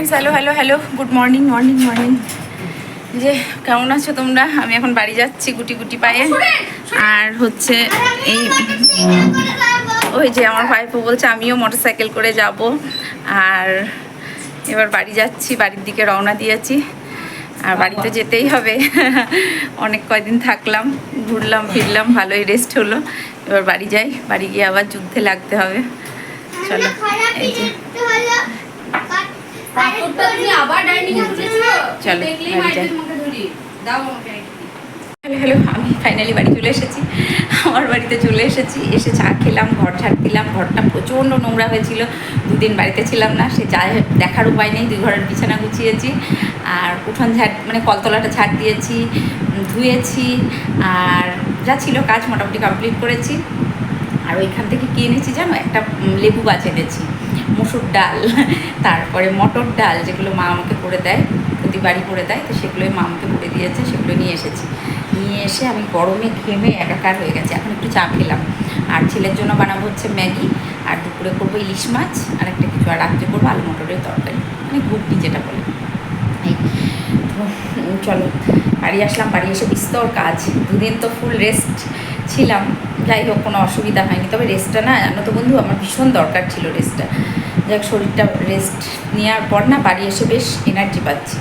Friends, hello hello hello, good morning morning morning. যে কেমন আছো তোমরা? আমি এখন বাড়ি যাচ্ছি গুটি গুটি পায়ে। আর হচ্ছে এই ওই যে আমার ভাইপো বলছে আমিও মোটরসাইকেল করে যাব। আর এবার বাড়ি যাচ্ছি, বাড়ির দিকে রওনা দিয়েছি। আর বাড়িতে যেতেই হবে। অনেক কয়দিন থাকলাম, ঘুরলাম ফিরলাম, ভালোই রেস্ট হলো। এবার বাড়ি যাই, বাড়ি গিয়ে আবার যুদ্ধে লাগতে হবে। চলো, এই যে চলো হ্যালো, আমি ফাইনালি বাড়ি চলে এসেছি। আমার বাড়িতে চলে এসেছি, এসে চা খেলাম, ঘর ঝাড় দিলাম। ঘরটা প্রচণ্ড নোংরা হয়েছিল, দুদিন বাড়িতে ছিলাম না, সে যা দেখার উপায় নেই। 2 ঘরের বিছানা গুছিয়েছি, আর উঠোন ঝাড় মানে কলতলাটা ঝাড় দিয়েছি, ধুয়েছি, আর যা ছিল কাজ মোটামুটি কমপ্লিট করেছি। আর ওইখান থেকে কী এনেছি জানো? একটা লেবু গাছ এনেছি, মসুর ডাল, তারপরে মটর ডাল, যেগুলো মা আমাকে করে দেয়, প্রতিবারই করে দেয়, তো সেগুলোই মা আমাকে করে দিয়েছে, সেগুলো নিয়ে এসেছি। নিয়ে এসে আমি গরমে ঘেমে একাকার হয়ে গেছে। এখন একটু চা খেলাম। আর ছেলের জন্য বানাবো হচ্ছে ম্যাগি, আর দুপুরে করবো ইলিশ মাছ আর একটা কিছু, আর রাত্রে করবো আলু মটরের তরকারি, মানে ঘুগনি যেটা বলে। এই তো চলো, বাড়ি আসলাম। বাড়ি এসে বিস্তর কাজ। 2 দিন তো ফুল রেস্ট ছিলাম, যাই হোক কোনো অসুবিধা হয়নি। তবে রেস্টটা না, জানো তো বন্ধু, আমার ভীষণ দরকার ছিল রেস্টটা। যাক, শরীরটা রেস্ট নেওয়ার পর না বাড়ি এসে বেশ এনার্জি পাচ্ছি।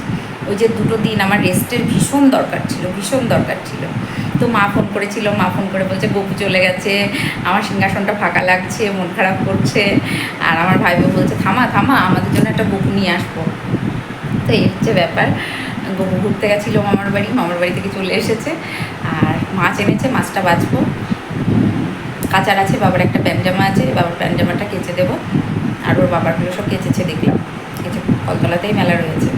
ওই যে 2 দিন আমার রেস্টের ভীষণ দরকার ছিল, ভীষণ দরকার ছিল। তো মা ফোন করেছিল, মা ফোন করে বলছে গপু চলে গেছে, আমার সিংহাসনটা ফাঁকা লাগছে, মন খারাপ করছে। আর আমার ভাইবো বলছে থামা থামা, আমাদের জন্য একটা গপু নিয়ে আসবো। তো এই হচ্ছে ব্যাপার। গপু ঘুরতে গেছিলো মামার বাড়ি থেকে চলে এসেছে। আর মাছ এনেছে, মাছটা বাছবো। কাচার আছে, বাবার একটা প্যান্ট-জামা আছে, বাবার প্যান্ট-জামাটা কেচে দেবো। আর ওর বাবারগুলো সব কেচেছে দেখলাম, কেচে কলতলাতেই মেলা রয়েছে,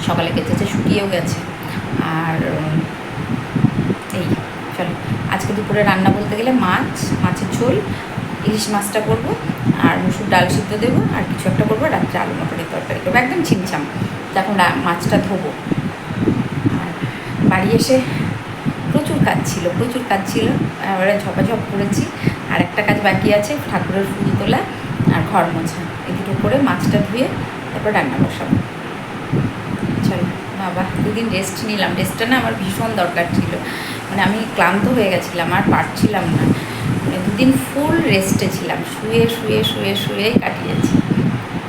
সকালে কেচেছে, শুকিয়েও গেছে। আর এই চলো, আজকে দুপুরে রান্না বলতে গেলে মাছের ঝোল, ইলিশ মাছটা করবো, আর মুসুর ডাল সিদ্ধ দেবো, আর কিছু একটা করবো, রাত্রে আলু মটরের তরকারি করবো, একদম ছিমছাম। তখন মাছটা ধোবো। আর বাড়ি এসে প্রচুর কাজ ছিল, এবারে ঝপাঝপ করেছি। আর একটা কাজ বাকি আছে, ঠাকুরের ফুল তোলা আর ঘর মোছা। এই দুটো করে মাছটা ধুয়ে তারপর রান্না বসাবো। চলো বাবা, 2 দিন রেস্ট নিলাম। রেস্টটা না আমার ভীষণ দরকার ছিল, মানে আমি ক্লান্ত হয়ে গেছিলাম, আর পারছিলাম না। মানে 2 দিন ফুল রেস্টে ছিলাম, শুয়েই কাটিয়েছি।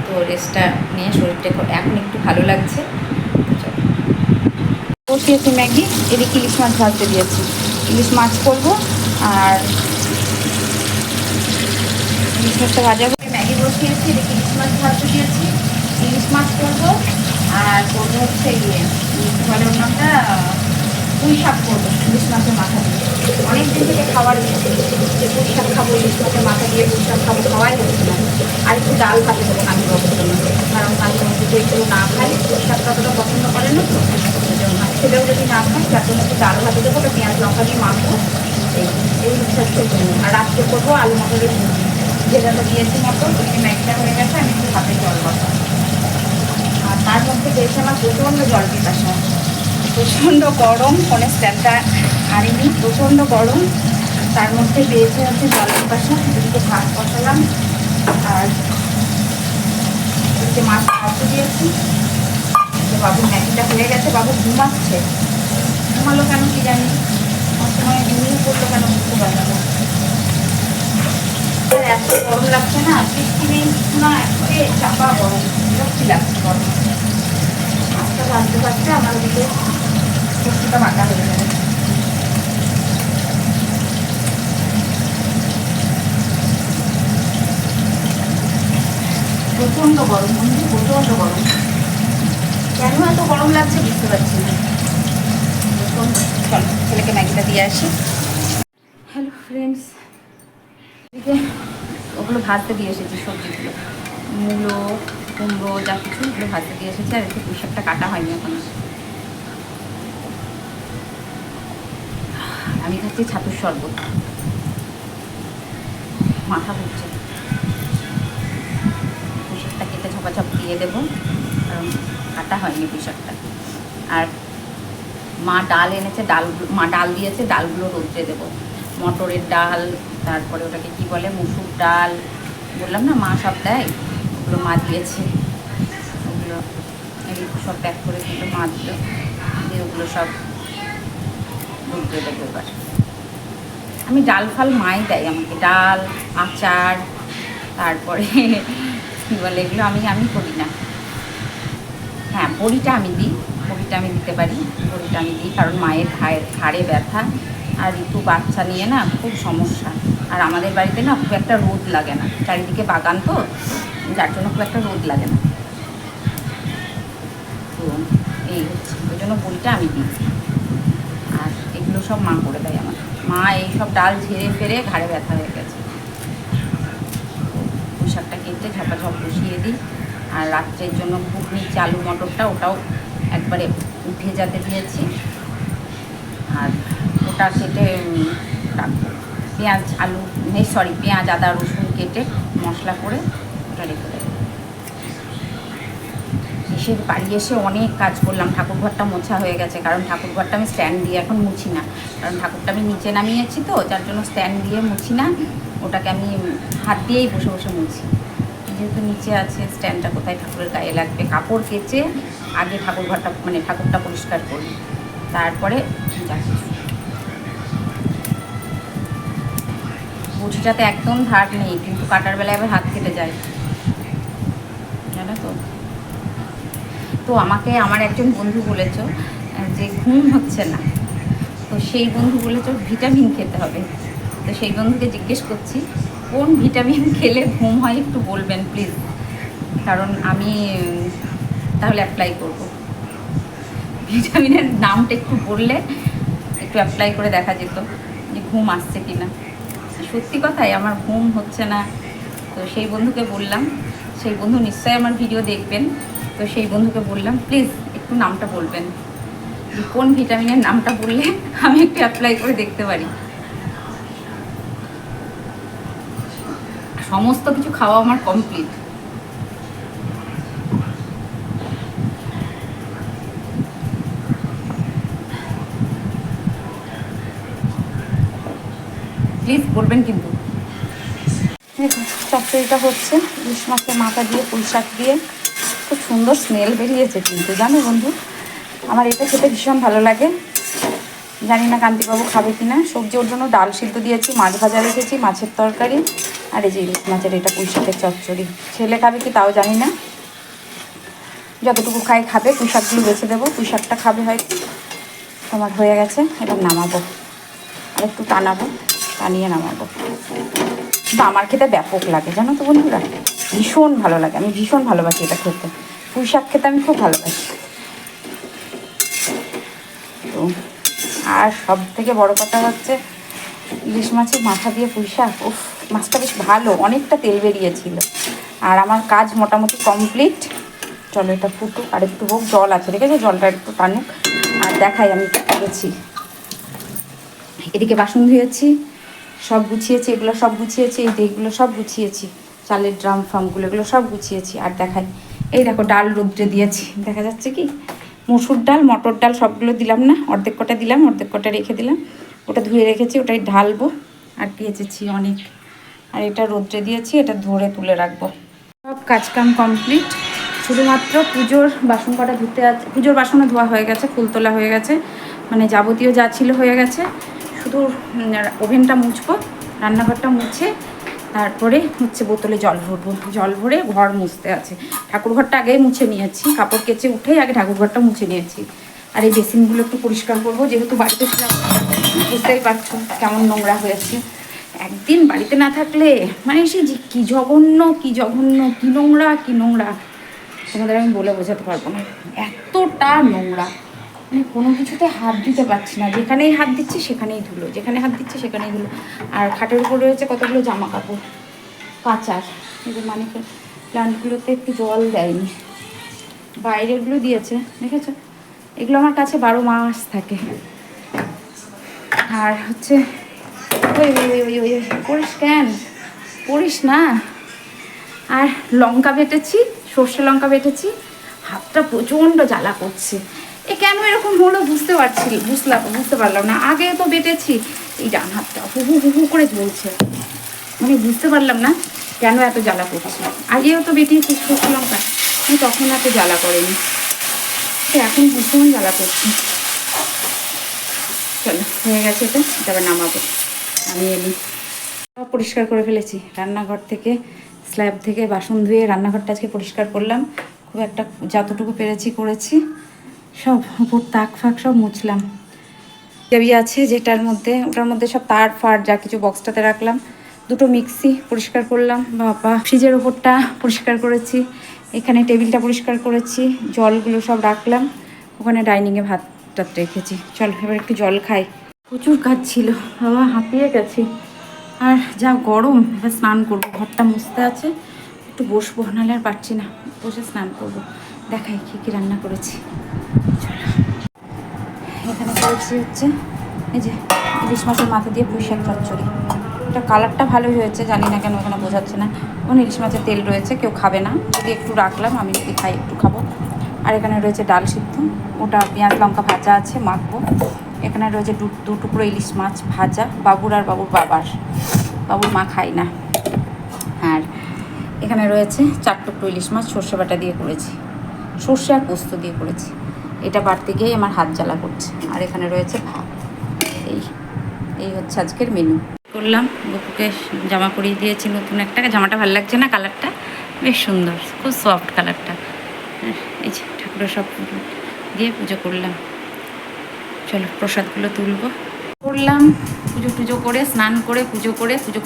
তো রেস্টটা নিয়ে শরীরটা এখন একটু ভালো লাগছে। চলো, বসিয়েছি ম্যাগি, এদিকে ইলিশ মাছ ভাজতে দিয়েছি। ইলিশ মাছ করবো, আর ইলিশ মাছটা ভাজা করে ম্যাগি বসিয়েছি, এদিকে ইলিশ মাছ ভাজতে দিয়েছি। ইলিশ মাছ করবো, আর করবো হচ্ছে ইয়ে বলে ওর নামটা, পুঁই শাক করবো ইলিশ মাছের মাথা দিয়ে। অনেক দিন থেকে খাবার যে পুঁই শাক খাবো, ইলিশ মাছের মাথা দিয়ে পুঁই শাক খাবো, খাওয়াই হচ্ছে না। আর একটু ডাল ভাতে দেবো কাজু বাবুর জন্য, কারণ কাজু বাবু যদি একটু না খাই, পুঁই শাকটা অতটা পছন্দ করে না, তো ছেলেও যদি না খায়, তার জন্য একটু ডাল ভাতে দেবো, ওটা পেঁয়াজ লঙ্কা দিয়ে মাখবো। এই হচ্ছে জন্য। আর রাত্রে করবো আলু মটরের ঘুগনি, যেটাতে দিয়েছি মটর, ওই ম্যাগিটা হয়ে গেছে, আমি একটু হাতে জল বসাবো। আর তার মধ্যে পেয়েছে আমার প্রচণ্ড জল পিপাসা, প্রচণ্ড গরম, ফোনের স্ট্যান্ডটা আনিনি, প্রচণ্ড গরম, তার মধ্যে পেয়েছে হচ্ছে জল পিপাসা। এদিকে ভাত বসালাম, আর এদিকে মাছ ভাজতে দিয়েছি। বাবুর ম্যাগিটা হয়ে গেছে, বাবু ঘুমালো কেন কি জানি, আমার সময় ঘুমিয়ে পড়লো কেন বুঝতে পারলাম না। এত গরম লাগছে না, বৃষ্টি নেই কিছু না, একবারে চাপা গরম, বিরক্তি লাগছে গরম। মাছটা ভাজতে আমার দিকে সবজিটা বাঁকা হয়ে যাবে। প্রচণ্ড গরম বন্ধু, প্রচণ্ড গরম। কেন এত গরম লাগছে বুঝতে পারছি না। চলো ছেলেকে ম্যাগিটা দিয়ে আসি। হ্যালো ফ্রেন্ডস, এদিকে ওগুলো ভাজতে দিয়ে এসেছি, সবজিগুলো, মূলো, কুমড়ো, যা কিছু ওগুলো ভাজতে দিয়ে এসেছি। আর একটু পুঁই শাকটা কাটা হয়নি এখন। আমি খাচ্ছি ছাতুর শরবত, মাথা ঘুরছে। পুঁই শাকটা কেটে ঝপাঝপ দিয়ে দেবো, কারণ কাটা হয়নি পুঁই শাকটা। আর মা ডাল এনেছে, মা ডাল দিয়েছে, ডালগুলো রোদ্রে দেবো। মটরের ডাল, তারপরে ওটাকে কি বলে, মুসুর ডাল, বললাম না মা সব দেয়, ওগুলো মা দিয়েছে, ওগুলো সব প্যাক করে দিল, মা দিল, দিয়ে ওগুলো সব রোদ্রে দেবো এবার। আমি ডাল ফাল মাই দেয় আমাকে, ডাল, আচার, তারপরে কী বলে এগুলো আমি করি না। হ্যাঁ, বড়িটা আমি দিই, বড়িটা আমি দিতে পারি, বড়িটা আমি দিই, কারণ মায়ের ঘাড়ে ব্যথা আর ঋতু বাচ্চা নিয়ে না খুব সমস্যা। আর আমাদের বাড়িতে না খুব একটা রোদ লাগে না, চারিদিকে বাগান তো, যার জন্য খুব একটা রোদ লাগে না। তো এই হচ্ছে, ওই জন্য বড়িটা আমি দিই। আর এগুলো সব মা করে দেয় আমার। মা এই সব ডাল ঝেড়ে ফেরে ঘাড়ে ব্যথা হয়ে গেছে। পুঁই শাকটা কেটে ঝপাঝপ বসিয়ে দিই। আর রাত্রের জন্য ঘুগনি আলু মটরটা ওটাও একবারে ভেজাতে দিয়েছি, আর ওটা কেটে রাখবো। পেঁয়াজ আলু পেঁয়াজ আদা রসুন কেটে মশলা করে ওটা রেখে দেবো। এসে বাড়ি এসে অনেক কাজ করলাম। ঠাকুরঘরটা মোছা হয়ে গেছে, কারণ ঠাকুরঘরটা আমি স্ট্যান্ড দিয়ে এখন মুছি না, কারণ ঠাকুরটা আমি নিচে নামিয়েছি তো, যার জন্য স্ট্যান্ড দিয়ে মুছি না, ওটাকে আমি হাত দিয়েই বসে বসে মুছি। যেহেতু নিচে আছে, স্ট্যান্ডটা কোথায় ঠাকুরের গায়ে লাগবে। কাপড় কেচে আগে ঠাকুরঘরটা ঠাকুরটা পরিষ্কার করি, তারপরে যাচ্ছি। বটিটাতে একদম ধার নেই, কিন্তু কাটার বেলায় আবার হাত কেটে যায়, জানো তো। তো আমাকে আমার একজন বন্ধু বলেছ যে ঘুম হচ্ছে না, তো সেই বন্ধু বলেছ ভিটামিন খেতে হবে। তো সেই বন্ধুকে জিজ্ঞেস করছি কোন ভিটামিন খেলে ঘুম হয় একটু বলবেন প্লিজ, কারণ আমি তাহলে অ্যাপ্লাই করব। ভিটামিনের নামটা একটু বললে একটু অ্যাপ্লাই করে দেখা যেত যে ঘুম আসছে কি না। সত্যি কথাই আমার ঘুম হচ্ছে না। তো সেই বন্ধুকে বললাম, সেই বন্ধু নিশ্চয়ই আমার ভিডিও দেখবেন, তো সেই বন্ধুকে বললাম প্লিজ একটু নামটা বলবেন, কোন ভিটামিনের নামটা বললে আমি একটু অ্যাপ্লাই করে দেখতে পারি। সমস্ত কিছু খাওয়া আমার কমপ্লিট। প্লিজ বলবেন কিন্তু। দেখুন চচ্চড়িটা হচ্ছে ইলিশ মাছের মাথা দিয়ে পুঁই শাক দিয়ে, খুব সুন্দর স্মেল বেরিয়েছে কিন্তু, জানো বন্ধু আমার এটা খেতে ভীষণ ভালো লাগে। জানি না কান্তিবাবু খাবে কি না। সবজি ওর জন্য ডাল সিদ্ধ দিয়েছি, মাছ ভাজা রেখেছি, মাছের তরকারি, আর এই যে ইলিশ মাছের এটা পুঁই শাকের চচ্চড়ি। ছেলে খাবে কি তাও জানি না, যতটুকু খাবে। পুঁই শাকগুলো বেছে দেবো, পুঁই শাকটা খাবে হয়তো। তোমার হয়ে গেছে, এবার নামাবো, আর একটু টানিয়ে নামাবো। কিন্তু আমার খেতে ব্যাপক লাগে জানো তো বন্ধুরা, ভীষণ ভালো লাগে। আমি ভীষণ ভালোবাসি এটা খেতে, পুঁই শাক খেতে আমি খুব ভালোবাসি। তো আর সব থেকে বড় কথা হচ্ছে ইলিশ মাছের মাথা দিয়ে পুঁই শাক, উফ মাছটা বেশ ভালো, অনেকটা তেল বেরিয়েছিল। আর আমার কাজ মোটামুটি কমপ্লিট। চলো এটা ফুটুক আর একটু হোক, জল আছে ঠিক আছে, জলটা একটু টানুক। আর দেখাই আমি করেছি। এদিকে বাসন ধুয়েছি, সব গুছিয়েছি, এগুলো সব গুছিয়েছি, এইগুলো সব গুছিয়েছি, চালের ড্রাম ফার্মগুলো এগুলো সব গুছিয়েছি। আর দেখাই, এই দেখো ডাল রোদ্রে দিয়েছি, দেখা যাচ্ছে কি, মসুর ডাল মটর ডাল সবগুলো দিলাম না, অর্ধেক কটা দিলাম, অর্ধেক কটা রেখে দিলাম। ওটা ধুয়ে রেখেছি, ওটাই ঢালবো। আর পেঁচেছি অনেক, আর এটা রোদ্রে দিয়েছি, এটা ধরে তুলে রাখবো। সব কাজকাম কমপ্লিট, শুধুমাত্র পুজোর বাসন কটা ধুতে আছে। পুজোর বাসনও ধোয়া হয়ে গেছে, ফুল তোলা হয়ে গেছে, মানে যাবতীয় যা ছিল হয়ে গেছে। শুধু ওভেনটা মুছবো, রান্নাঘরটা মুছে তারপরে হচ্ছে বোতলে জল ভরবো, জল ভরে ঘর মুছতে আছে। ঠাকুরঘরটা আগেই মুছে নিয়েছি, কাপড় কেচে উঠেই আগে ঠাকুরঘরটা মুছে নিয়েছি। আর এই বেসিনগুলো একটু পরিষ্কার করবো, যেহেতু বাড়িতে ছিলাম বুঝতেই পারছো কেমন নোংরা হয়েছে। একদিন বাড়িতে না থাকলে মানে সে যে কী জঘন্য কী নোংরা তোমাদের আমি বলে বোঝাতে পারবো না, এতটা নোংরা। মানে কোনো কিছুতে হাত দিতে পারছি না, যেখানেই হাত দিচ্ছি সেখানেই ধুলো, যেখানে হাত দিচ্ছি সেখানেই ধুলো। আর খাটের উপর রয়েছে কতগুলো জামা কাপড় কাচার, এদের মানে প্লান্টগুলোতে একটু জল দেয়নি, বাইরেগুলো দিয়েছে দেখেছো। এগুলো আমার কাছে 12 মাস থাকে। আর হচ্ছে ওই করিস কেন, করিস না। আর লঙ্কা বেটেছি, সর্ষে লঙ্কা বেটেছি, হাতটা প্রচণ্ড জ্বালা করছে। এ কেন এরকম হলো বুঝতে পারলাম না। আগে তো বেটেছি, এই ডান হাতটা হু করে জ্বলছে, মানে বুঝতে পারলাম না কেন এত জ্বালা করছে। আগেও তো বেটিয়েছি সর্ষে লঙ্কা, তখন এত জ্বালা করেনি। তো এখন ভীষণ জ্বালা করছি। চলো হয়ে গেছে, এটা তারপর নামাবো। আমি এলি সব পরিষ্কার করে ফেলেছি, রান্নাঘর থেকে স্ল্যাব থেকে বাসন ধুয়ে রান্নাঘরটা আজকে পরিষ্কার করলাম। খুব একটা যতটুকু পেরেছি করেছি। সব উপর তাক ফাঁক সব মুছলাম। চাবি আছে যেটার মধ্যে, ওটার মধ্যে সব তার ফার যা কিছু বক্সটাতে রাখলাম। দুটো মিক্সি পরিষ্কার করলাম, বাবা ফ্রিজের ওপরটা পরিষ্কার করেছি, এখানে টেবিলটা পরিষ্কার করেছি, জলগুলো সব রাখলাম, ওখানে ডাইনিংয়ে ভাত টাত রেখেছি। চল এবার একটু জল খাই। প্রচুর কাজ ছিল বাবা, হাঁপিয়ে গেছি। আর যা গরম, এবার স্নান করবো, ঘরটা মুছতে আছে, একটু বসবো, নাহলে আর পারছি না, বসে স্নান করবো। দেখাই কী কী রান্না করেছি। চলো এখানে করেছি হচ্ছে এই যে ইলিশ মাছের মাথা দিয়ে পুঁই শাক চচ্চড়ি। এটা কালারটা ভালোই হয়েছে, জানি না কেন এখানে বোঝাচ্ছে না। ওখানে ইলিশ মাছের তেল রয়েছে, কেউ খাবে না, যদি একটু রাখলাম, আমি যদি খাই একটু খাবো। আর এখানে রয়েছে ডাল সিদ্ধ, ওটা পেঁয়াজ লঙ্কা ভাজা আছে, মাখবো। এখানে রয়েছে দু টুকরো ইলিশ মাছ ভাজা, বাবুর আর বাবুর বাবুর মা খায় না। আর এখানে রয়েছে 4 টুকরো ইলিশ মাছ সর্ষে বাটা দিয়ে করেছি, সর্ষে আর পোস্ত দিয়ে করেছি। এটা বাড়তে গিয়েই আমার হাত জ্বালা করছে। আর এখানে রয়েছে ভাত। এই হচ্ছে আজকের মেনু। করলাম, গপুকে জামা পরিয়ে দিয়েছি নতুন একটা, জামাটা ভালো লাগছে না, কালারটা বেশ সুন্দর, খুব সফট কালারটা। এই যে ঠাকুরের সব দিয়ে পুজো করলাম। চলো প্রসাদগুলো তুলবো। করলাম পুজো টুজো করে, স্নান করে পুজো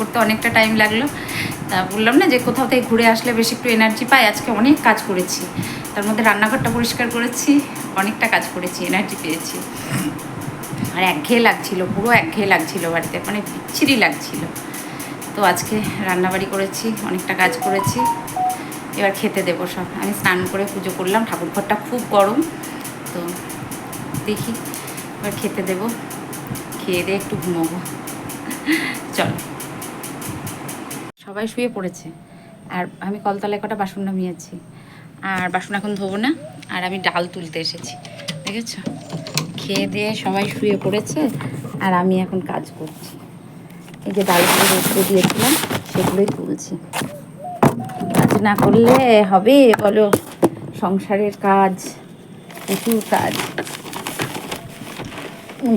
করতে অনেকটা টাইম লাগলো। তা বললাম না যে কোথাও থেকে ঘুরে আসলে বেশি একটু এনার্জি পাই। আজকে অনেক কাজ করেছি, তার মধ্যে রান্নাঘরটা পরিষ্কার করেছি, অনেকটা কাজ করেছি, এনার্জি পেয়েছি। আর একঘেয়ে লাগছিলো, পুরো একঘেয়ে লাগছিলো বাড়িতে, মানে বিচ্ছিরি লাগছিলো। তো আজকে রান্নাবাড়ি করেছি, অনেকটা কাজ করেছি, এবার খেতে দেবো সব। আমি স্নান করে পুজো করলাম, ঠাকুরঘরটা খুব গরম, তো দেখি এবার খেতে দেবো, খেয়ে দিয়ে একটু ঘুমোবো। চলো সবাই শুয়ে পড়েছে, আর আমি কলতলায় কটা বাসন নামিয়েছি, আর বাসন এখন ধোবো না। আর আমি ডাল তুলতে এসেছি, দেখেছো? খেয়ে দিয়ে সবাই শুয়ে পড়েছে, আর আমি এখন কাজ করছি। এই যে ডালগুলো রোদে দিয়েছিলাম সেগুলোই তুলছি। কাজ না করলে হবে বলো, সংসারের কাজ, প্রচুর কাজ।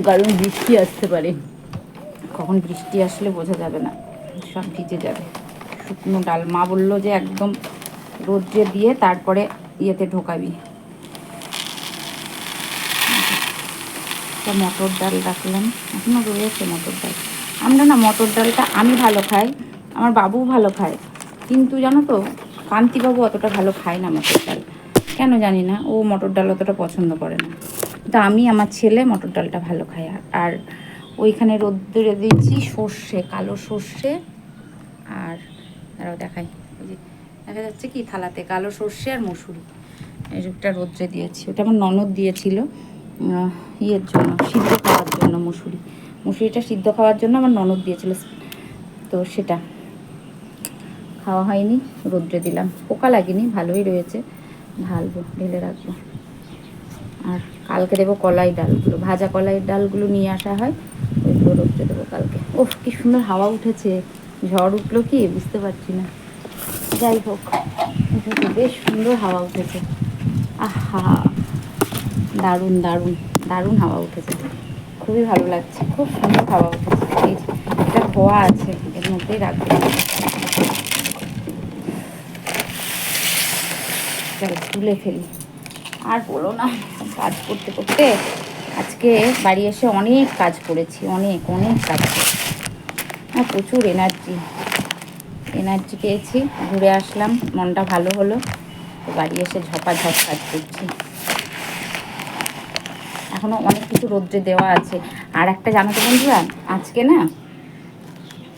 কারণ বৃষ্টি আসতে পারে, কখন বৃষ্টি আসলে বোঝা যাবে না, সব ভিজে যাবে। শুকনো ডাল মা বললো যে একদম রোদ্রে দিয়ে তারপরে ইয়েতে ঢোকাবি। মটর ডাল রাখলাম, এখনও রয়েছে মটর ডাল। আমরা না মটর ডালটা, আমি ভালো খাই, আমার বাবু ভালো খায়, কিন্তু জানো তো কান্তিবাবু অতটা ভালো খায় না মটর ডাল, কেন জানি না, ও মটর ডাল অতটা পছন্দ করে না। তো আমি, আমার ছেলে মটর ডালটা ভালো খায়। আর ওইখানে রোদ্দুরে দিয়েছি সর্ষে, কালো সর্ষে, আর আরও দেখাই, ওই যে দেখা যাচ্ছে কি থালাতে, কালো সর্ষে আর মসুরি, এইটা রোদ্রে দিয়েছি। ওটা আমার ননদ দিয়েছিল ইয়ের জন্য, সিদ্ধ খাওয়ার জন্য, মুসুরিটা সিদ্ধ খাওয়ার জন্য আমার ননদ দিয়েছিল, তো সেটা খাওয়া হয়নি, রোদ্রে দিলাম। পোকা লাগেনি, ভালোই রয়েছে, ঢালবো, ঢেলে রাখবো। আর কালকে দেবো কলাই ডালগুলো, ভাজা কলাই ডালগুলো নিয়ে আসা হয়, ওইগুলো রোদ্রে দেবো কালকে। ওহ কি সুন্দর হাওয়া উঠেছে, ঝড় উঠলো কি বুঝতে পারছি না, যাই হোক উঠেছে, বেশ সুন্দর হাওয়া উঠেছে। আহা দারুণ দারুণ দারুণ হাওয়া উঠেছে, খুবই ভালো লাগছে, খুব সুন্দর হাওয়া উঠেছে। এই এটা ধোয়া আছে, এর মধ্যেই রাখবো। চলো তুলে ফেলি। আর বলো না, কাজ করতে করতে আজকে বাড়ি এসে অনেক কাজ করেছি, অনেক কাজ করেছি। প্রচুর এনার্জি পেয়েছি, ঘুরে আসলাম, মনটা ভালো হলো। তো বাড়ি এসে ঝপাঝপ কাজ করছি। এখনও অনেক কিছু রোদ্রে দেওয়া আছে। আর একটা জানো তো বন্ধুরা, আজকে না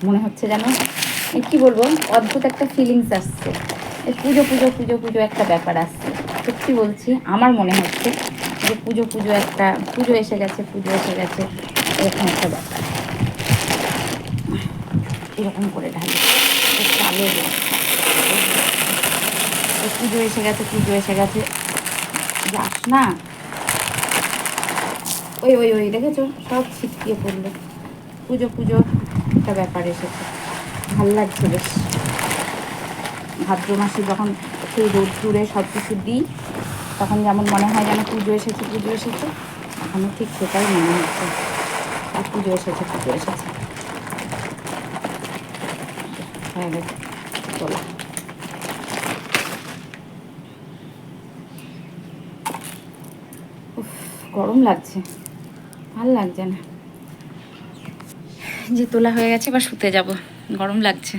মনে হচ্ছে যেন কী বলবো, অদ্ভুত একটা ফিলিংস আসছে, পুজো একটা ব্যাপার আসছে। সত্যি বলছি, আমার মনে হচ্ছে যে পুজো এসে গেছে, এরকম একটা ব্যাপার। এরকম করে ঢালি চালে পুজো এসে গেছে, যাস না, ওই দেখেছো সব ছিটকিয়ে পড়লো। পুজো একটা ব্যাপার এসেছে, ভাল লাগছে বেশ। ভাদ্র মাসে যখন সেই রোদ্দুরে সব কিছু দিই, তখন যেমন মনে হয় যেন পুজো এসেছে পুজো এসেছে, এখনও ঠিক সেটাই মনে হচ্ছে পুজো এসেছে পুজো এসেছে। হয়ে গেছে তোলা। গরম লাগছে, ভাল লাগছে না। যে তোলা হয়ে গেছে, এবার শুতে যাব, গরম লাগছে।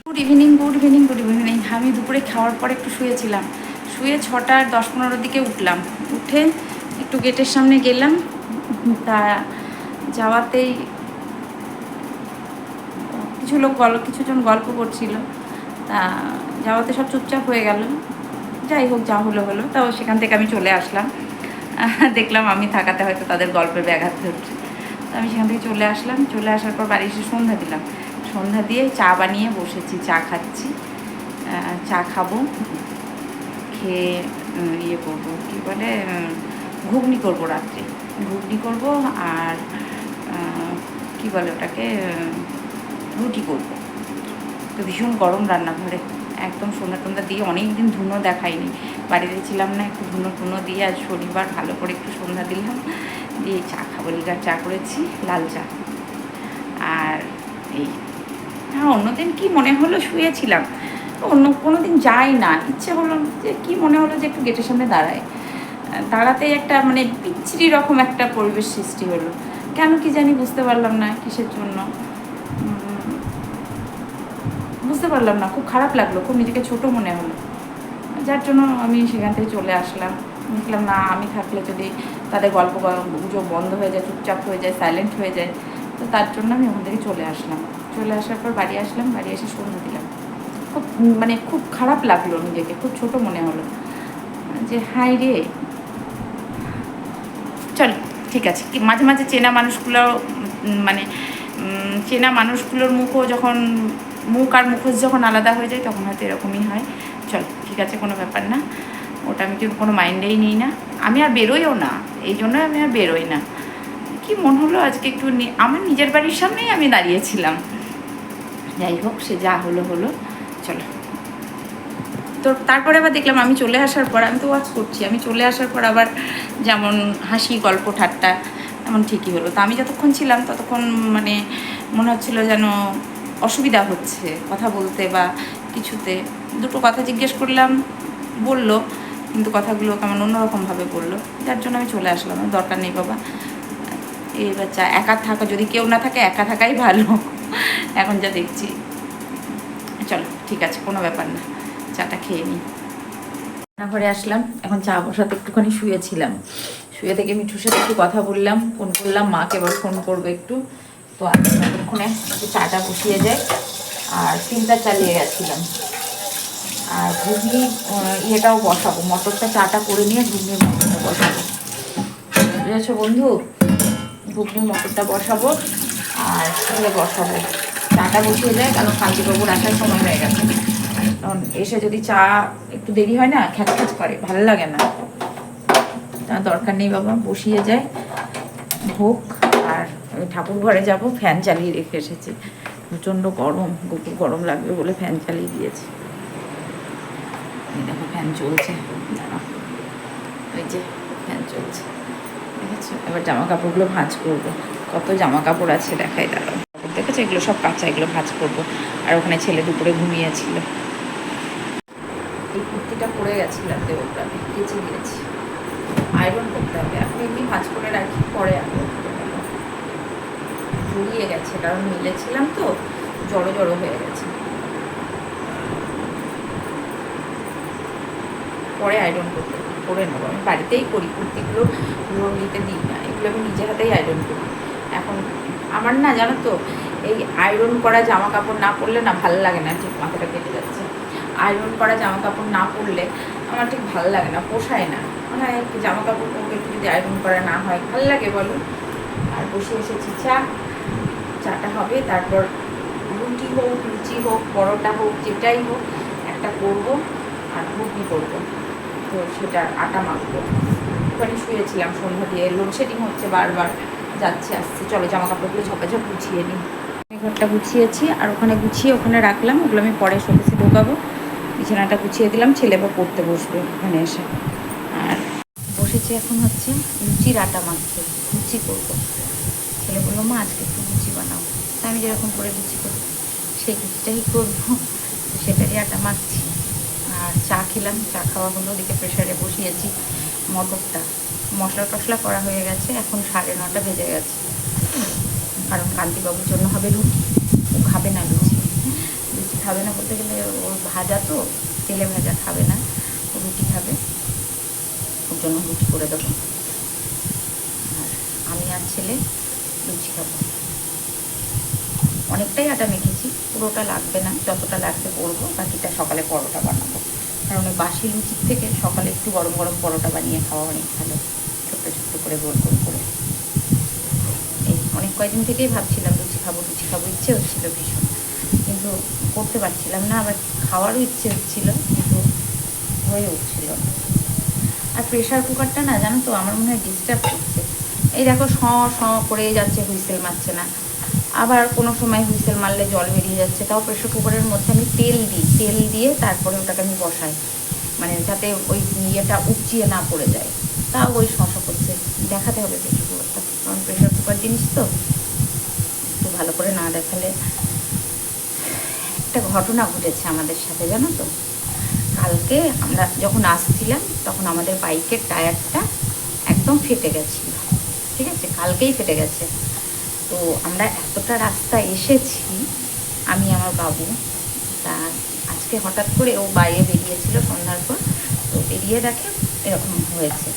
Good evening good evening good evening. আমি দুপুরে খাওয়ার পর একটু শুয়েছিলাম, শুয়ে 6টা 10-15 দিকে উঠলাম, উঠে একটু গেটের সামনে গেলাম। তা যাওয়াতেই কিছুজন গল্প করছিল, তা যাওয়াতে সব চুপচাপ হয়ে গেল। যাই হোক, যা হলো হলো। তাও সেখান থেকে আমি চলে আসলাম। দেখলাম আমি থাকাতে হয়তো তাদের গল্পে ব্যাঘাত ঘটছে, তো আমি সেখান থেকে চলে আসলাম। চলে আসার পর বাড়ি এসে সন্ধ্যা দিলাম, সন্ধ্যা দিয়ে চা বানিয়ে বসেছি, চা খাচ্ছি। চা খাবো, খেয়ে ইয়ে করবো, কী বলে, ঘুগনি করবো রাত্রে, ঘুগনি করবো। আর কী বলে ওটাকে, রুটি করবো। তো ভীষণ গরম রান্নাঘরে, একদম সন্ধ্যা টন্ধা দিয়ে অনেক দিন ধুনো দেখাইনি, বাড়িতে ছিলাম না, একটু ধুনো দিয়ে আজ শনিবার ভালো করে একটু সন্ধ্যা দিলাম, দিয়ে চা খাবো। লিকার চা করেছি, লাল চা। আর এই হ্যাঁ, অন্যদিন কি মনে হলো, শুয়েছিলাম, অন্য কোনো দিন যাই না, ইচ্ছে হলো যে কি মনে হলো যে একটু গেটের সামনে দাঁড়াতেই একটা মানে বিচ্ছিরি রকম একটা পরিবেশ সৃষ্টি হলো। কেন কি জানি বুঝতে পারলাম না, কিসের জন্য বুঝতে পারলাম না। খুব খারাপ লাগলো, খুব নিজেকে ছোট মনে হলো, যার জন্য আমি সেখান থেকে চলে আসলাম। দেখলাম না, আমি থাকলে যদি তাদের গল্প গুজব বন্ধ হয়ে যায়, চুপচাপ হয়ে যায়, সাইলেন্ট হয়ে যায়, তো তার জন্য আমি ওখান থেকে চলে আসলাম। চলে আসার পর বাড়ি আসলাম, বাড়ি এসে সন্ধ্যা দিলাম। খুব খারাপ লাগলো, নিজেকে খুব ছোট মনে হলো, যে হাই রে। চল ঠিক আছে, মাঝে মাঝে চেনা মানুষগুলো মানে চেনা মানুষগুলোর মুখও যখন, মুখ আর মুখোশ যখন আলাদা হয়ে যায়, তখন হয়তো এরকমই হয়। চল ঠিক আছে, কোনো ব্যাপার না, ওটা আমি কোনো মাইন্ডেই নিই না। আমি আর বেরোইও না, এই জন্য আমি আর বেরোই না। কি মন হলো আজকে একটু, আমার নিজের বাড়ির সামনেই আমি দাঁড়িয়েছিলাম। যাই হোক, সে যা হলো হলো, চলো। তো তারপরে আবার দেখলাম আমি চলে আসার পর, আমি তো ওয়াচ করছি, আমি চলে আসার পর আবার যেমন হাসি গল্প ঠাট্টা এমন ঠিকই হলো। তো আমি যতক্ষণ ছিলাম ততক্ষণ মানে মনে হচ্ছিলো যেন অসুবিধা হচ্ছে কথা বলতে বা কিছুতে। দুটো কথা জিজ্ঞেস করলাম, বললো, কিন্তু কথাগুলো কেমন অন্যরকমভাবে বললো, যার জন্য আমি চলে আসলাম। দরকার নেই বাবা, এই বাচ্চা একা থাকা, যদি কেউ না থাকে একা থাকাই ভালো এখন যা দেখছি। চলো ঠিক আছে, কোনো ব্যাপার না, চাটা খেয়ে নিই। রান্নাঘরে আসলাম, এখন চা বসাতে একটুখানি শুয়েছিলাম, শুয়ে থেকে মিঠুর সাথে একটু কথা বললাম, ফোন করলাম, মাকে এবার ফোন করবো একটু। তো আমি ততক্ষণে একটু চাটা বসিয়ে যাই। আর চিন্তা চালিয়ে গেছিলাম, আর ঘুগনি ইয়েটাও বসাবো, মটরটা চাটা করে নিয়ে ঘুগনির মটরটা বসাবো, বুঝেছো বন্ধু, ঘুগনির মটরটা বসাবো। আর বসাবো, চাটা বসিয়ে যায়, কারণ কান্তিবাবুর আসার সময় হয়ে গেছে। কারণ এসে যদি চা একটু দেরি হয় না, খ্যাচ করে, ভালো লাগে না। তা দরকার নেই বাবা, বসিয়ে যায়, হোক। আর আমি ঠাকুর ঘরে যাবো, ফ্যান চালিয়ে রেখে এসেছি, প্রচণ্ড গরম, গুপুর গরম লাগবে বলে ফ্যান চালিয়ে দিয়েছি। দেখো ফ্যান চলছে, ওই যে ফ্যান চলছে, দেখেছো। এবার জামা কাপড়গুলো ভাঁজ করবো, কত জামা কাপড় আছে দেখাই, দাঁড়াও। দেখেছো, এগুলো সব কাঁচা, এগুলো ভাঁজ করবো। আর ওখানে ছেলে দুপুরে ঘুমিয়েছিল, এই কুর্তিটা পরে গেছিলাম দেবগ্রামে, কেচে দিয়েছি, আয়রন করতে হবে। এখন এমনি ভাঁজ করে রাখি, পরে আয়রন করতে হবে। জড়িয়ে গেছে, কারণ মিলেছিলাম তো, জড়ো জড়ো হয়ে গেছে, পরে আয়রন করতে করে নেবো। আমি বাড়িতেই করি, কুর্তিগুলো লোন নিতে দিই না, এগুলো আমি নিজে হাতেই আয়রন করি। এখন আমার না, জানো তো, এই আয়রন করা জামা কাপড় না পরলে না ভালো লাগে না, ঠিক মাথাটা কেটে যাচ্ছে। আয়রন করা জামা কাপড় না পরলে আমার ঠিক ভালো লাগে না, পোষায় না। মানে একটু জামা কাপড় পরবে, একটু যদি আয়রন করা না হয় ভালো লাগে বলো। আর বসে এসেছি, চাটা হবে, তারপর রুটি হোক, লুচি হোক, পরোটা হোক, যেটাই হোক একটা করবো, আর ঘুগনি করবো। তো সেটা আটা মাখবো। ওখানে শুয়েছিলাম সন্ধ্যা দিয়ে, লোডশেডিং হচ্ছে, বারবার যাচ্ছে আসছে। চলো জামা কাপড়গুলো ঝপাঝপ গুছিয়ে নিই। ঘরটা গুছিয়েছি, আর ওখানে গুছিয়ে ওখানে রাখলাম, ওগুলো আমি পরে শোকেসে ঢোকাবো। বিছানাটা গুছিয়ে দিলাম, ছেলে বা পড়তে বসবে ওখানে এসে। আর বসেছি এখন হচ্ছে লুচির আটা মাখতে, লুচি করবো। ছেলে বললো মা আজকে একটু লুচি বানাও, তা আমি যেরকম করে লুচি করি সেই লুচিটাই করবো, সেটারই আটা মাখছি। আর চা খেলাম, চা খাওয়া হলো। ওদিকে প্রেশারে বসিয়েছি মটরটা, মশলা টশলা করা হয়ে গেছে। এখন 9:30 বেজে গেছে, কারণ কান্তিবাবুর জন্য হবে রুটি, ও খাবে না লুচি। লুচি খাবে না বলতে গেলে ওর ভাজা তো, তেলে ভাজা খাবে না, ও রুটি খাবে, ওর জন্য রুটি করে দেবো। আর আমি আর ছেলে লুচি খাবো। অনেকটাই আটা মেখেছি, পুরোটা লাগবে না, যতটা লাগবে করবো, বাকিটা সকালে পরোটা বানাবো। কারণ ওই বাসি লুচির থেকে সকালে একটু গরম গরম পরোটা বানিয়ে খাওয়া অনেক ভালো, ছোট্ট ছোট্ট করে গোল গোল করে। এই অনেক কয়েকদিন থেকেই ভাবছিলাম লুচি খাবো লুচি খাবো, ইচ্ছে হচ্ছিলো ভীষণ, কিন্তু করতে পারছিলাম না। আবার খাওয়ারও ইচ্ছে হচ্ছিলো, কিন্তু হয়ে উঠছিল না। আর প্রেশার কুকারটা না জানো তো, আমার মনে হয় ডিস্টার্ব করছে। এই দেখো করেই যাচ্ছে, হুইসেল মারছে না। আবার কোনো সময় হুইসেল মারলে জল বেরিয়ে যাচ্ছে। তাও প্রেশার কুকারের মধ্যে আমি তেল দিই, তেল দিয়ে তারপরে ওটাকে আমি বসাই, মানে যাতে ওই ইয়েটা উপচিয়ে না পড়ে যায়। তাও ওই করছে। দেখাতে হবে প্রেশার কুকারটা, কারণ প্রেশার কুকার জিনিস তো একটু ভালো করে না দেখালে। একটা ঘটনা ঘটেছে আমাদের সাথে জানো তো। কালকে আমরা যখন আসছিলাম তখন আমাদের বাইকের টায়ারটা একদম ফেটে গেছিলো, ঠিক আছে, কালকেই ফেটে গেছে। তো আমরা এতটা রাস্তা এসেছি, আমি আমার বাবু, তা আজকে হঠাৎ করে ও বাইরে বেরিয়েছিল সন্ধ্যার পর, তো বেরিয়ে দেখে এরকম হয়েছে।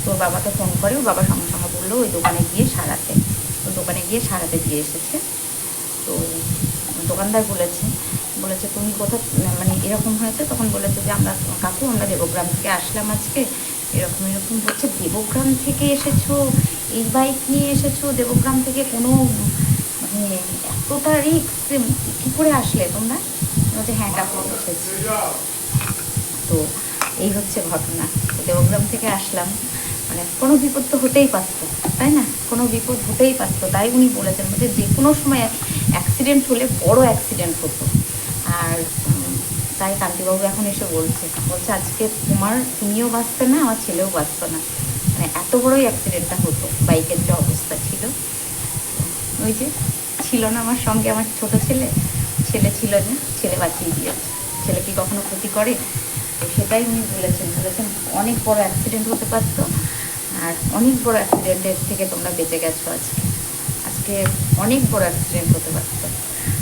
তো বাবাকে ফোন করে, ও বাবা সঙ্গে সঙ্গে বললো ওই দোকানে গিয়ে সারাতে। তো দোকানে গিয়ে সারাতে দিয়ে এসেছে। তো দোকানদার বলেছে তুমি কোথাও, মানে এরকম হয়েছে, তখন বলেছে যে আমরা কাকু আমরা দেবগ্রাম থেকে আসলাম আজকে, এরকম এরকম হচ্ছে। দেবগ্রাম থেকে এসেছো, এই বাইক নিয়ে এসেছো দেবগ্রাম থেকে, কোনো মানে এতটা রিস্ক কী করে আসলে তোমরা? বলছে হ্যাঁ কাকু এসেছি। তো এই হচ্ছে ঘটনা। দেবগ্রাম থেকে আসলাম, মানে কোনো বিপদ তো হতেই পারতো, তাই না? কোনো বিপদ হতেই পারতো, তাই উনি বলেছেন যে যে কোনো সময় অ্যাক্সিডেন্ট হলে বড় অ্যাক্সিডেন্ট হতো। আর তাই কান্তিবাবু এখন এসে বলছে আজকে তুমিও বাঁচতে না, আমার ছেলেও বাঁচতো না, মানে এত বড়ই অ্যাক্সিডেন্টটা হতো। বাইকের যে অবস্থা ছিল, ওই যে ছিল না আমার সঙ্গে আমার ছোট ছেলে ছিল না, ছেলে বাঁচিয়ে দিয়েছে। ছেলে কি কখনো ক্ষতি করে? তো সেটাই উনি বলেছেন অনেক বড় অ্যাক্সিডেন্ট হতে পারতো, আর অনেক বড় অ্যাক্সিডেন্টের থেকে তোমরা বেঁচে গেছো আজকে অনেক বড় অ্যাক্সিডেন্ট হতে পারতো।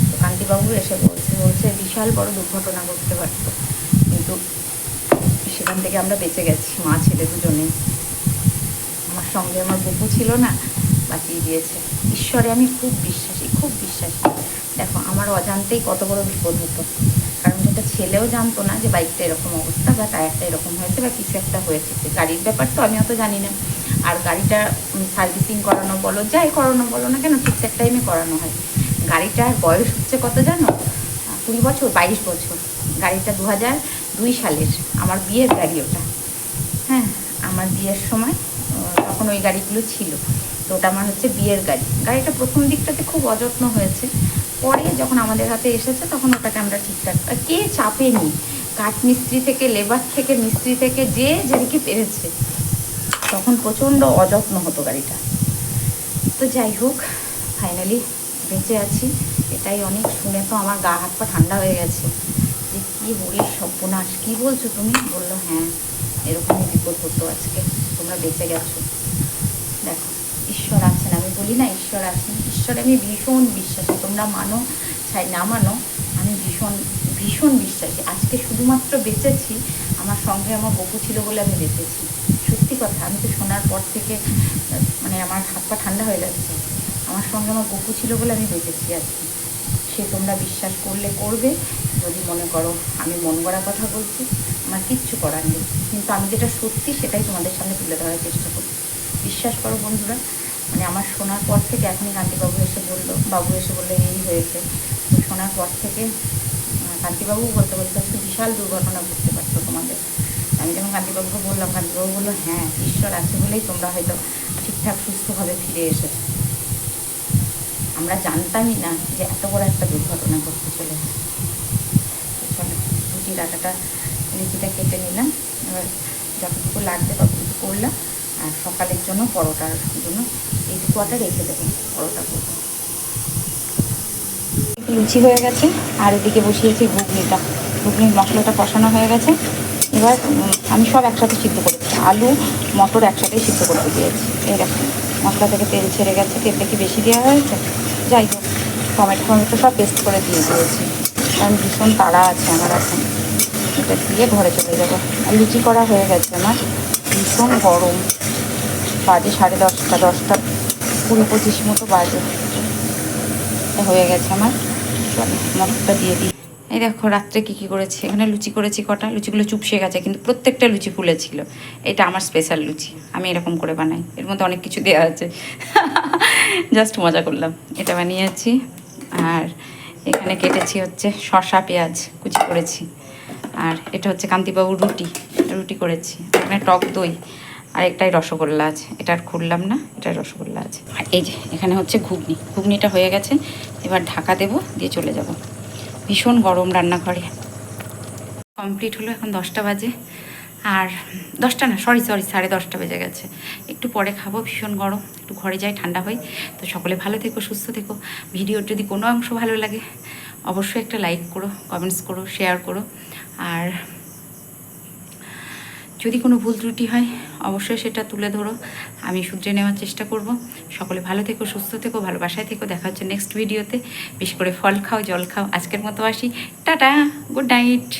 তো কান্তিবাবু এসে বলছে বিশাল বড় দুর্ঘটনা ঘটতে পারতো, কিন্তু সেখান থেকে আমরা বেঁচে গেছি, মা ছেলে দুজনেই। আমার সঙ্গে আমার বপু ছিল না, বাঁচিয়ে দিয়েছে। ঈশ্বরে আমি খুব বিশ্বাসী, খুব বিশ্বাসী। দেখো আমার অজান্তেই কত বড় বিপদ হতো, কারণ যেটা ছেলেও জানতো না যে বাইকটা এরকম অবস্থা বা টায়ারটা এরকম হয়েছে বা কিছু একটা হয়েছে। গাড়ির ব্যাপার তো আমি অত জানি না। আর গাড়িটা সার্ভিসিং করানো বলো, যাই করানো বলো না কেন, ঠিকঠাক টাইমে করানো হয়। গাড়িটার বয়স হচ্ছে কত জানো? 20 বছর, 22 বছর। গাড়িটা 2002 সালের, আমার বিয়ের গাড়ি ওটা। হ্যাঁ, আমার বিয়ের সময় তখন ওই গাড়িগুলো ছিল। তো ওটা আমার হচ্ছে বিয়ের গাড়ি। গাড়িটা প্রথম দিকটাতে খুব অযত্ন হয়েছে, পরে যখন আমাদের হাতে এসেছে তখন ওটাকে আমরা ঠিকঠাক, কে চাপেনি, কাঠ মিস্ত্রি থেকে, লেবার থেকে, মিস্ত্রি থেকে, যে যেদিকে পেরেছে, তখন প্রচণ্ড অযত্ন হতো গাড়িটা। তো যাই হোক, ফাইনালি বেঁচে আছি, এটাই অনেক। শুনে তো আমার গা হাত পা ঠান্ডা হয়ে গেছে, যে কী বলিস সর্বনাশ, কী বলছো তুমি? বললো হ্যাঁ এরকমই বিপদ হতো আজকে, তোমরা বেঁচে গেছো। দেখো ঈশ্বর আছেন, আমি বলি না ঈশ্বর আছেন, ঈশ্বরে আমি ভীষণ বিশ্বাসী। তোমরা মানো চাই না মানো, আমি ভীষণ ভীষণ বিশ্বাসী। আজকে শুধুমাত্র বেঁচেছি, আমার সঙ্গে আমার বপু ছিল বলে আমি বেঁচেছি। সত্যি কথা, আমি তো শোনার পর থেকে মানে আমার হাত পা ঠান্ডা হয়ে যাচ্ছে। আমার সঙ্গে আমার বপু ছিল বলে আমি বেঁচেছি আজকে। সে তোমরা বিশ্বাস করলে করবে, যদি মনে করো আমি মন গড়া কথা বলছি, আমার কিচ্ছু করার নেই। কিন্তু আমি যেটা সত্যি সেটাই তোমাদের সামনে তুলে ধরার চেষ্টা করি। বিশ্বাস করো বন্ধুরা, মানে আমার শোনার পর থেকে, এখনই কান্তিবাবু এসে বললো এই হয়েছে। তো শোনার পর থেকে কান্তিবাবু বলতে আজকে বিশাল দুর্ঘটনা ঘটতে পারতো তোমাদের। আমি যখন কান্তিবাবুকে বললাম, কান্তিবাবু বললো হ্যাঁ ঈশ্বর আছে বলেই তোমরা হয়তো ঠিকঠাক সুস্থভাবে ফিরে এসেছো। আমরা জানতামই না যে এত বড় একটা দুর্ঘটনা ঘটতে চলেছে। চলো রুটি ডাটাটা লিচিটা কেটে নিলাম। এবার যতটুকু লাগবে ততটুকু করলাম। আর সকালের জন্য পরোটার জন্য এইটুকু আটা রেখে দেবো, পরোটা করবো। লুচি হয়ে গেছে আর এদিকে বসিয়েছি ঘুগনিটা। ঘুগনির মশলাটা কষানো হয়ে গেছে। এবার আমি সব একসাথে সিদ্ধ করেছি, আলু মটর একসাথেই সিদ্ধ করতে দিয়েছি। এই দেখো মশলা থেকে তেল ছেড়ে গেছে, তেলটা কি বেশি দেওয়া হয়েছে? যাই হোক, টমেটো সব পেস্ট করে দিয়ে দিয়েছি, কারণ ভীষণ তাড়া আছে আমার এখন। এটা দিয়ে ঘরে চলে যাবো। আর লুচি করা হয়ে গেছে আমার। ভীষণ গরম, বাজে 10:30, 10টা 20-25 মতো বাজে। হয়ে গেছে আমার। মটরটা দিয়ে দিই। এই দেখো রাত্রে কী করেছি, এখানে লুচি করেছি কটা, লুচিগুলো চুপসে গেছে কিন্তু প্রত্যেকটা লুচি ফুলেছিল। এটা আমার স্পেশাল লুচি, আমি এরকম করে বানাই, এর মধ্যে অনেক কিছু দেওয়া আছে। জাস্ট মজা করলাম। এটা বানিয়েছি। আর এখানে কেটেছি হচ্ছে শসা পেঁয়াজ কুচি করেছি। আর এটা হচ্ছে কান্তিবাবুর রুটি করেছি। এখানে টক দই আর একটাই রসগোল্লা আছে, এটা আর খুললাম না, এটাই রসগোল্লা আছে। আর এই যে এখানে হচ্ছে ঘুগনিটা হয়ে গেছে। এবার ঢাকা দেবো, দিয়ে চলে যাব। ভীষণ গরম রান্নাঘরে। কমপ্লিট হলো, এখন 10টা বাজে। আর 10টা না, সরি 10:30 বেজে গেছে। একটু পরে খাবো, ভীষণ গরম, একটু ঘরে যাই ঠান্ডা হই। তো সকলে ভালো থেকো, সুস্থ থেকো। ভিডিওর যদি কোনো অংশ ভালো লাগে অবশ্যই একটা লাইক করো, কমেন্টস করো, শেয়ার করো। আর যদি কোনো ভুল ত্রুটি হয় অবশ্যই সেটা তুলে ধরো, আমি শুধরে নেওয়ার চেষ্টা করব। সকলে ভালো থেকো, সুস্থ থেকো, ভালোবাসায় থেকো। দেখা হচ্ছে নেক্সট ভিডিওতে। বেশি করে ফল খাও, জল খাও। আজকের মতো আসি, টাটা, গুড নাইট।